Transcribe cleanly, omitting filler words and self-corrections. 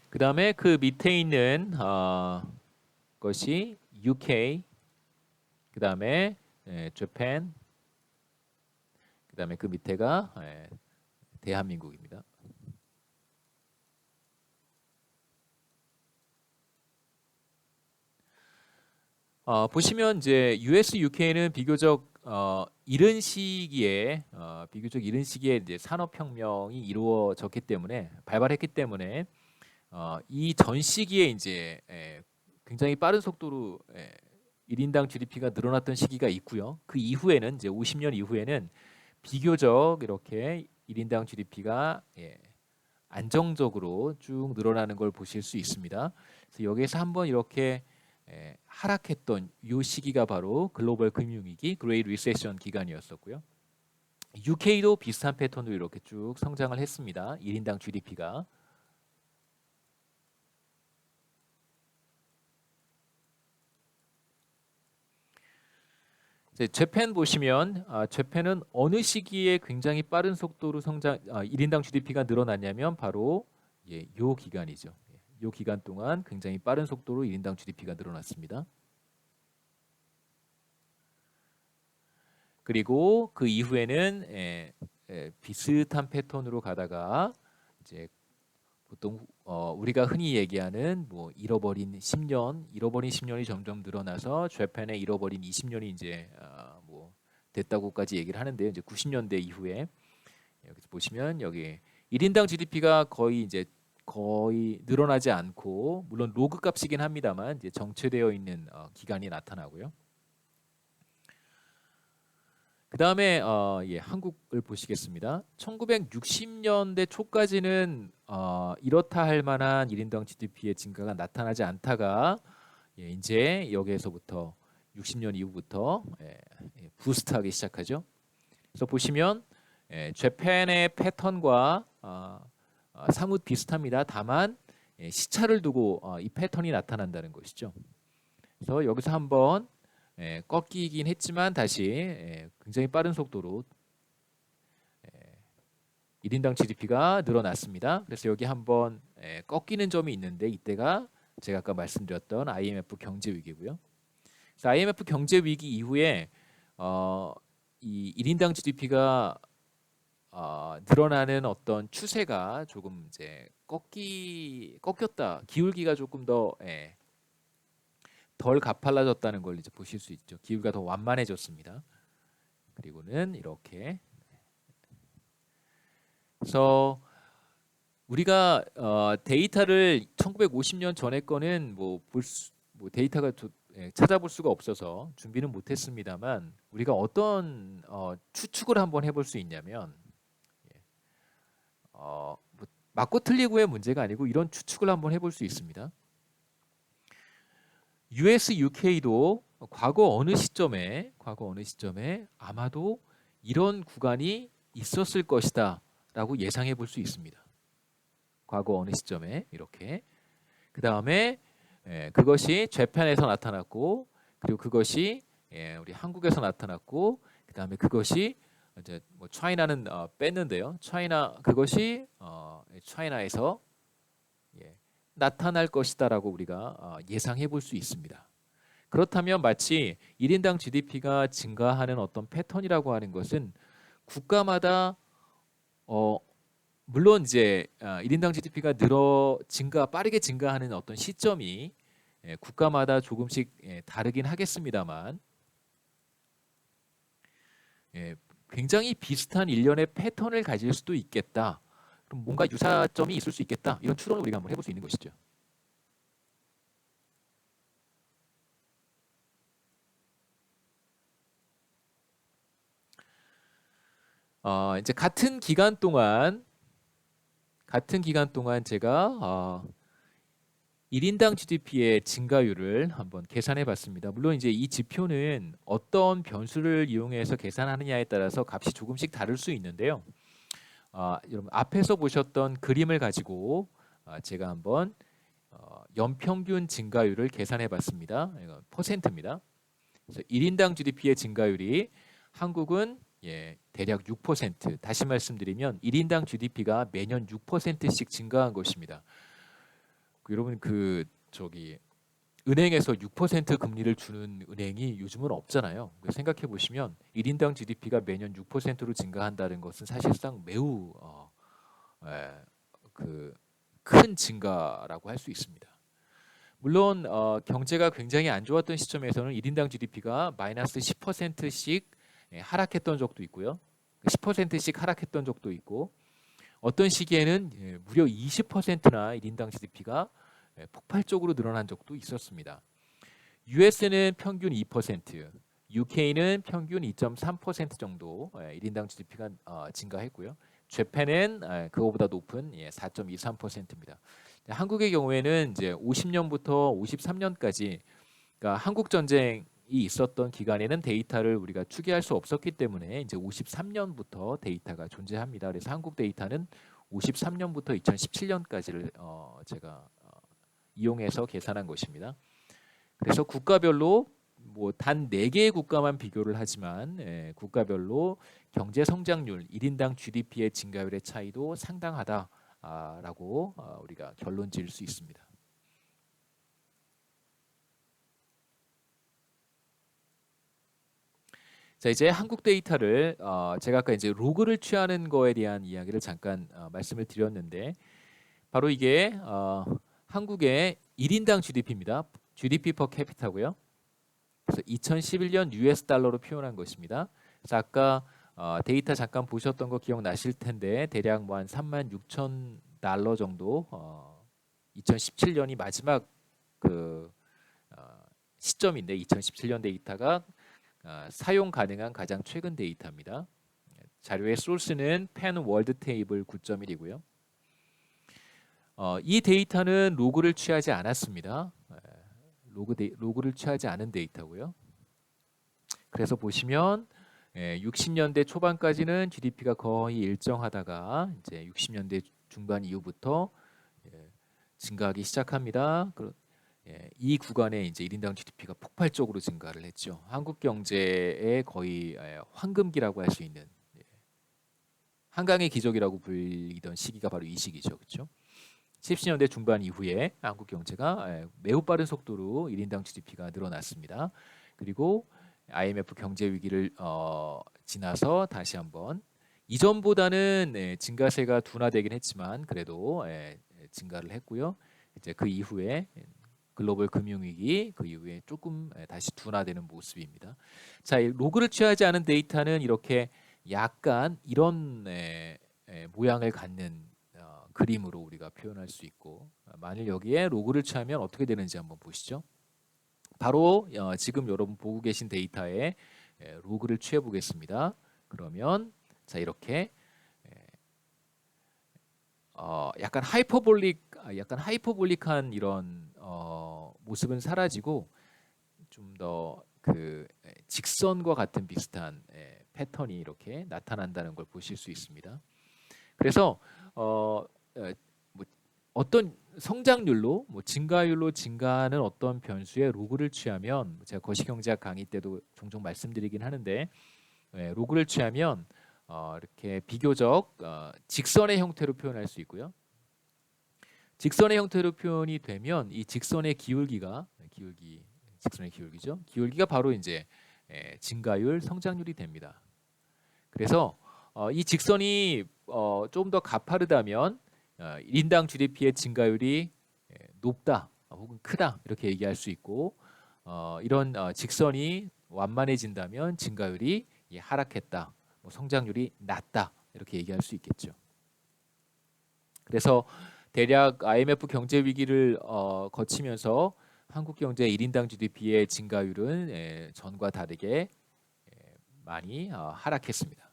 그 다음에 그 밑에 있는 것이 UK, 그 다음에 Japan, 그 다음에 그 밑에가 대한민국입니다. 보시면 이제 US, UK는 비교적 이른 시기에 이제 산업혁명이 이루어졌기 때문에 발발했기 때문에 이 전 시기에 이제 굉장히 빠른 속도로 1인당 GDP가 늘어났던 시기가 있고요. 그 이후에는 이제 50년 이후에는 비교적 이렇게 1인당 GDP가 안정적으로 쭉 늘어나는 걸 보실 수 있습니다. 그래서 여기에서 한번 이렇게 하락했던 이 시기가 바로 글로벌 금융위기, 그레이트 리세션 기간이었었고요. UK도 비슷한 패턴으로 이렇게 쭉 성장을 했습니다. 1인당 GDP가. 재팬 보시면 재팬은 어느 시기에 굉장히 빠른 속도로 1인당 GDP가 늘어났냐면 바로 요 기간이죠. 요 기간 동안 굉장히 빠른 속도로 1인당 GDP가 늘어났습니다. 그리고 그 이후에는 비슷한 패턴으로 가다가 이제 보통 우리가 흔히 얘기하는 뭐 잃어버린 10년이 점점 늘어나서 재팬의 잃어버린 20년이 이제 뭐 됐다고까지 얘기를 하는데요. 이제 90년대 이후에 여기서 보시면 여기 1인당 GDP가 거의 늘어나지 않고 물론 로그 값이긴 합니다만 이제 정체되어 있는 기간이 나타나고요. 그 다음에 한국을 보시겠습니다. 1960년대 초까지는 이렇다 할 만한 1인당 GDP의 증가가 나타나지 않다가 이제 여기에서부터 60년 이후부터 부스트하기 시작하죠. 그래서 보시면 재팬의 패턴과 사뭇 비슷합니다. 다만 시차를 두고 이 패턴이 나타난다는 것이죠. 그래서 여기서 한번 꺾이긴 했지만 다시 굉장히 빠른 속도로 1인당 GDP가 늘어났습니다. 그래서 여기 한번 꺾이는 점이 있는데 이때가 제가 아까 말씀드렸던 IMF 경제 위기고요. 그래서 IMF 경제 위기 이후에 이 1인당 GDP가 늘어나는 어떤 추세가 조금 이제 꺾였다. 기울기가 조금 더 덜 가팔라졌다는 걸 이제 보실 수 있죠. 기울기가 더 완만해졌습니다. 그리고는 이렇게 그래서 우리가 데이터를 1950년 전에 거는 뭐 데이터가 찾아볼 수가 없어서 준비는 못했습니다만 우리가 어떤 추측을 한번 해볼 수 있냐면 뭐 맞고 틀리고의 문제가 아니고 이런 추측을 한번 해볼 수 있습니다. US, UK도 과거 어느 시점에 아마도 이런 구간이 있었을 것이다 라고 예상해 볼 수 있습니다. 과거 어느 시점에 이렇게 그 다음에 그것이 재팬에서 나타났고 그리고 그것이 우리 한국에서 나타났고 그 다음에 그것이 이제 뭐 차이나는 뺐는데요. 그것이 차이나에서 나타날 것이다라고 우리가 예상해 볼 수 있습니다. 그렇다면 마치 1인당 GDP가 증가하는 어떤 패턴이라고 하는 것은 국가마다 물론 이제 1인당 GDP가 빠르게 증가하는 어떤 시점이 국가마다 조금씩 다르긴 하겠습니다만 굉장히 비슷한 일련의 패턴을 가질 수도 있겠다. 그럼 뭔가 유사점이 있을 수 있겠다. 이런 추론을 우리가 한번 해볼 수 있는 것이죠. 이제 같은 기간 동안 제가 1인당 GDP의 증가율을 한번 계산해 봤습니다. 물론 이제 이 지표는 어떤 변수를 이용해서 계산하느냐에 따라서 값이 조금씩 다를 수 있는데요. 여러분 앞에서 보셨던 그림을 가지고 제가 한번 연평균 증가율을 계산해 봤습니다. 이건 퍼센트입니다. 그래서 1인당 GDP의 증가율이 한국은 대략 6%. 다시 말씀드리면 1인당 GDP가 매년 6%씩 증가한 것입니다. 여러분 그 저기 은행에서 6% 금리를 주는 은행이 요즘은 없잖아요. 생각해 보시면 1인당 GDP가 매년 6%로 증가한다는 것은 사실상 매우 그 큰 증가라고 할 수 있습니다. 물론 경제가 굉장히 안 좋았던 시점에서는 1인당 GDP가 마이너스 10%씩 하락했던 적도 있고요. 10%씩 하락했던 적도 있고 어떤 시기에는 무려 20%나 1인당 GDP가 폭발적으로 늘어난 적도 있었습니다. US는 평균 2%, UK는 평균 2.3% 정도 1인당 GDP가 증가했고요. 재팬은 그거보다 높은 4.23%입니다. 한국의 경우에는 이제 50년부터 53년까지 그러니까 한국 전쟁이 있었던 기간에는 데이터를 우리가 추계할 수 없었기 때문에 이제 53년부터 데이터가 존재합니다. 그래서 한국 데이터는 53년부터 2017년까지를 제가 이용해서 계산한 것입니다. 그래서 국가별로 뭐 단 4개의 국가만 비교를 하지만 국가별로 경제 성장률, 1인당 GDP의 증가율의 차이도 상당하다라고 우리가 결론 지을 수 있습니다. 자, 이제 한국 데이터를 제가 아까 이제 로그를 취하는 거에 대한 이야기를 잠깐 말씀을 드렸는데 바로 이게 한국의 1인당 GDP입니다. GDP per capita고요. 그래서 2011년 US 달러로 표현한 것입니다. 그래서 아까 데이터 잠깐 보셨던 거 기억나실 텐데 대략 뭐 한 36,000달러 정도 2017년이 마지막 그 시점인데 2017년 데이터가 사용 가능한 가장 최근 데이터입니다. 자료의 소스는 펜 월드 테이블 9.1이고요. 이 데이터는 로그를 취하지 않았습니다. 로그를 취하지 않은 데이터고요. 그래서 보시면 60년대 초반까지는 GDP가 거의 일정하다가 이제 60년대 중반 이후부터 증가하기 시작합니다. 이 구간에 이제 1인당 GDP가 폭발적으로 증가를 했죠. 한국 경제의 거의 황금기라고 할 수 있는 한강의 기적이라고 불리던 시기가 바로 이 시기죠, 그렇죠? 70년대 중반 이후에 한국 경제가 매우 빠른 속도로 1인당 GDP가 늘어났습니다. 그리고 IMF 경제 위기를 지나서 다시 한번 이전보다는 증가세가 둔화되긴 했지만 그래도 증가를 했고요. 이제 그 이후에 글로벌 금융위기 그 이후에 조금 다시 둔화되는 모습입니다. 자, 로그를 취하지 않은 데이터는 이렇게 약간 이런 모양을 갖는 그림으로 우리가 표현할 수 있고 만일 여기에 로그를 취하면 어떻게 되는지 한번 보시죠. 바로 지금 여러분 보고 계신 데이터에 로그를 취해 보겠습니다. 그러면 자 이렇게 약간 하이퍼볼릭한 이런 모습은 사라지고 좀 더 그 직선과 같은 비슷한 패턴이 이렇게 나타난다는 걸 보실 수 있습니다. 그래서 뭐 어떤 성장률로 증가율로 증가하는 어떤 변수의 로그를 취하면 제가 거시경제학 강의 때도 종종 말씀드리긴 하는데 로그를 취하면 이렇게 비교적 직선의 형태로 표현할 수 있고요. 직선의 형태로 표현이 되면 이 직선의 기울기가 직선의 기울기죠. 기울기가 바로 이제 증가율, 성장률이 됩니다. 그래서 이 직선이 좀 더 가파르다면 1인당 GDP의 증가율이 높다 혹은 크다 이렇게 얘기할 수 있고 이런 직선이 완만해진다면 증가율이 하락했다, 성장률이 낮다 이렇게 얘기할 수 있겠죠. 그래서 대략 IMF 경제 위기를 거치면서 한국 경제 1인당 GDP의 증가율은 전과 다르게 많이 하락했습니다.